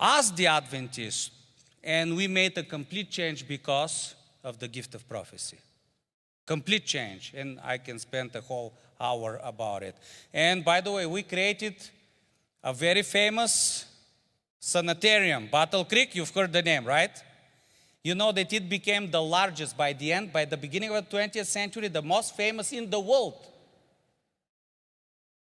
As the Adventists, and we made a complete change because of the gift of prophecy. Complete change, and I can spend a whole hour about it. And by the way, we created a very famous sanitarium, Battle Creek. You've heard the name, right? You know that it became the largest by the beginning of the 20th century, the most famous in the world.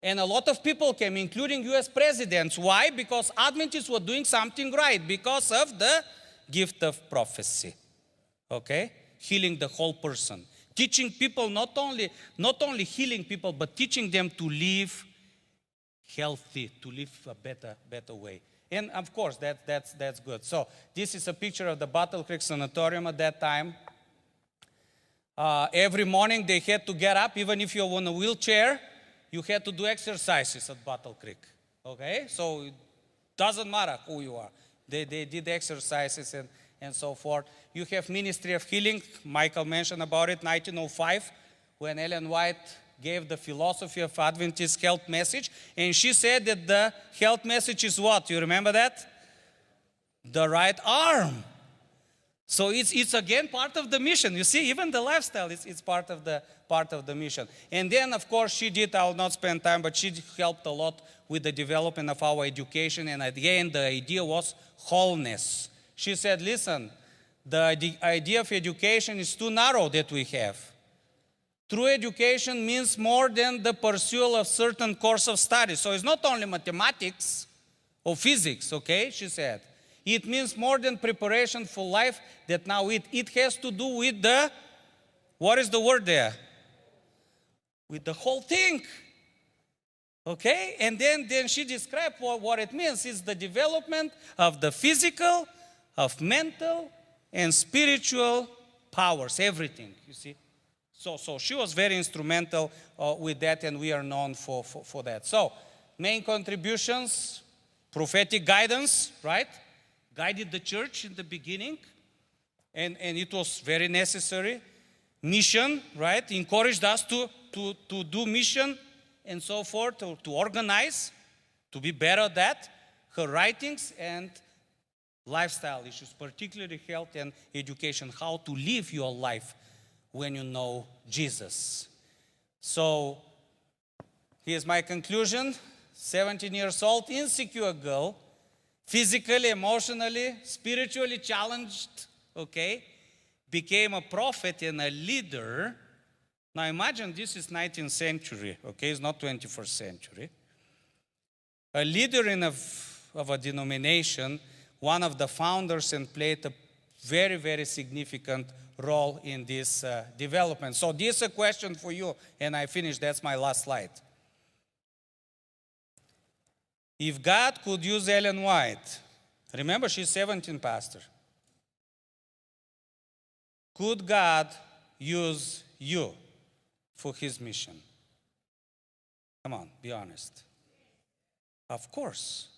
And a lot of people came, including US presidents. Why? Because Adventists were doing something right, because of the gift of prophecy. Okay? Healing the whole person. Teaching people, not only healing people, but teaching them to live healthy, to live a better way. And of course, that's good. So this is a picture of the Battle Creek Sanatorium at that time. Every morning they had to get up, even if you're on a wheelchair, you had to do exercises at Battle Creek. Okay? So it doesn't matter who you are. They did exercises and so forth. You have Ministry of Healing. Michael mentioned about it, 1905, when Ellen White gave the philosophy of Adventist health message. And she said that the health message is what? You remember that? The right arm. So it's again part of the mission. You see, even the lifestyle is part of the mission. And then, of course, she did, I will not spend time, but she helped a lot with the development of our education. And at the end, the idea was wholeness. She said, listen, the idea of education is too narrow that we have. True education means more than the pursuit of certain course of study. So it's not only mathematics or physics, okay, she said. It means more than preparation for life, that now it has to do with the, what is the word there? With the whole thing. Okay? And then she described what it means. It's the development of the physical, of mental, and spiritual powers, everything, you see. So she was very instrumental with that, and we are known for that. So, main contributions, prophetic guidance, right? Guided the church in the beginning, and it was very necessary. Mission, right? Encouraged us to do mission and so forth, to organize, to be better at that. Her writings and lifestyle issues, particularly health and education, how to live your life when you know Jesus. So, here's my conclusion. 17 years old, insecure girl, physically, emotionally, spiritually challenged, okay, became a prophet and a leader. Now imagine this is 19th century, okay, it's not 21st century. A leader of a denomination, one of the founders, and played a very, very significant role in this development. So this is a question for you, and I finish, that's my last slide. If God could use Ellen White, remember she's 17, pastor. Could God use you for his mission? Come on, be honest. Of course.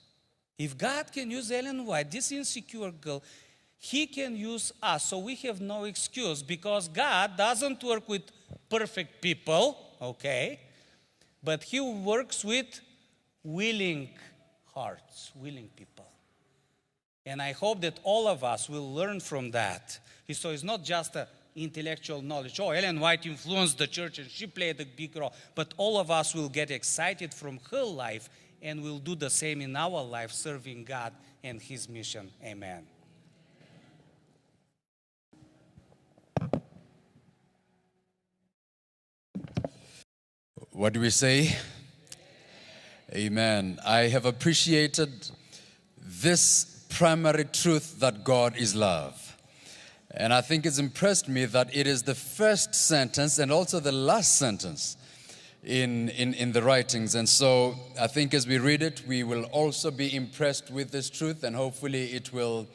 If God can use Ellen White, this insecure girl, he can use us. So we have no excuse, because God doesn't work with perfect people, okay? But he works with willing hearts, willing people. And I hope that all of us will learn from that. So it's not just an intellectual knowledge. Oh, Ellen White influenced the church and she played a big role. But all of us will get excited from her life, and we'll do the same in our life, serving God and his mission. Amen. What do we say? Amen. I have appreciated this primary truth that God is love. And I think it's impressed me that it is the first sentence and also the last sentence in the writings. And so I think as we read it, we will also be impressed with this truth, and hopefully it will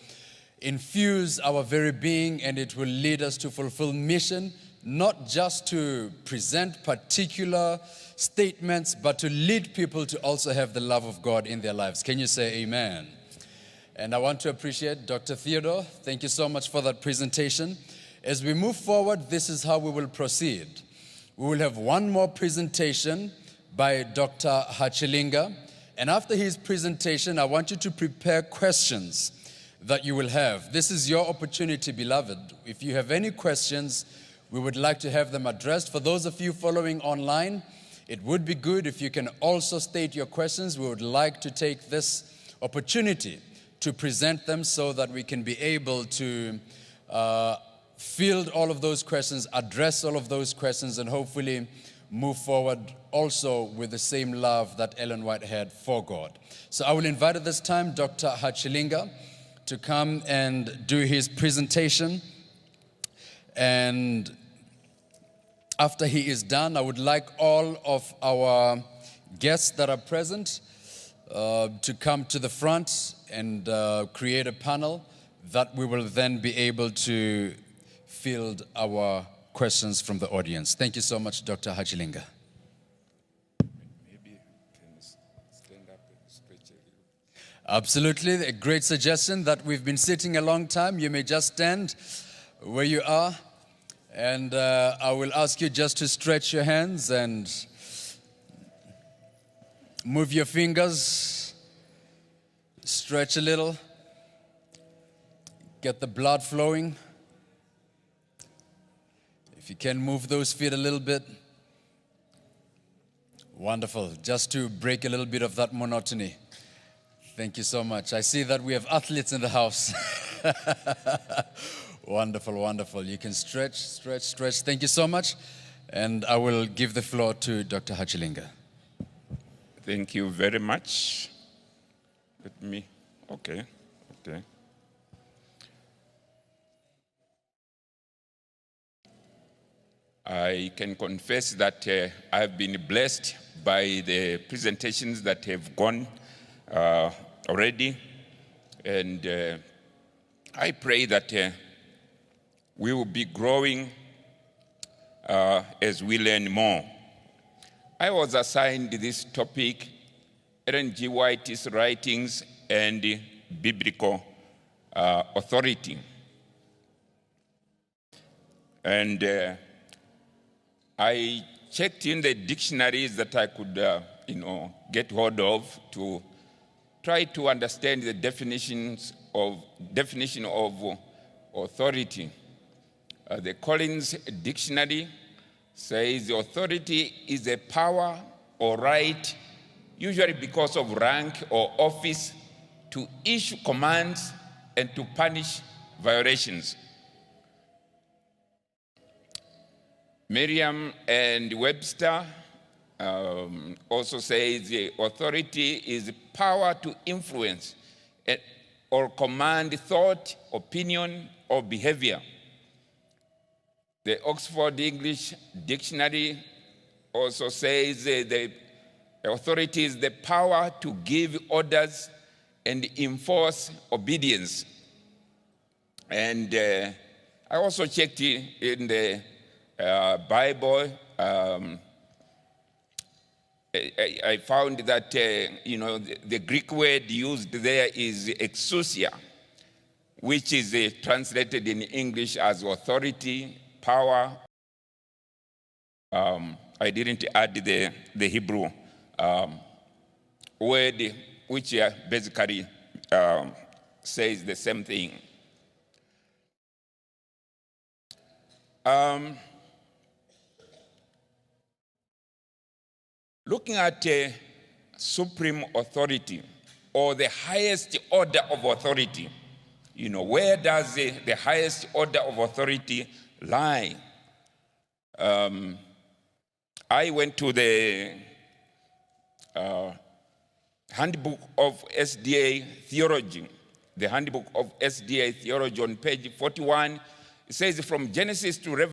infuse our very being, and it will lead us to fulfill mission, not just to present particular statements, but to lead people to also have the love of God in their lives. Can you say amen? And I want to appreciate Dr. Theodore. Thank you so much for that presentation. As we move forward, this is how we will proceed. We will have one more presentation by Dr. Hachilinga, And after his presentation, I want you to prepare questions that you will have. This is your opportunity, beloved. If you have any questions, we would like to have them addressed. For those of you following online, it would be good if you can also state your questions. We would like to take this opportunity to present them so that we can be able to field all of those questions, address all of those questions, and hopefully move forward also with the same love that Ellen White had for God. So I will invite at this time Dr. Hachilinga to come and do his presentation. And after he is done, I would like all of our guests that are present to come to the front and create a panel that we will then be able to field our questions from the audience. Thank you so much, Dr. Hachilinga. Maybe can stand up and stretch a little. Absolutely, a great suggestion that we've been sitting a long time. You may just stand where you are, and I will ask you just to stretch your hands and move your fingers, stretch a little, get the blood flowing. If you can move those feet a little bit. Wonderful. Just to break a little bit of that monotony. Thank you so much. I see that we have athletes in the house. Wonderful, wonderful. You can stretch, stretch, stretch. Thank you so much. And I will give the floor to Dr. Hachilinga. Thank you very much. Okay. I can confess that I've been blessed by the presentations that have gone already. And I pray that we will be growing as we learn more. I was assigned this topic, Ellen G. White's writings and biblical authority. And I checked in the dictionaries that I could, get hold of to try to understand the definition of authority. The Collins Dictionary says authority is a power or right, usually because of rank or office, to issue commands and to punish violations. Merriam and Webster also says the authority is power to influence or command thought, opinion, or behavior. The Oxford English Dictionary also says the authority is the power to give orders and enforce obedience. And I also checked in the Bible. I found that the Greek word used there is exousia, which is translated in English as authority, power. I didn't add the Hebrew word, which basically says the same thing. Looking at supreme authority, or the highest order of authority, where does the highest order of authority lie? I went to the Handbook of SDA Theology. The Handbook of SDA Theology on page 41, it says from Genesis to Revelation,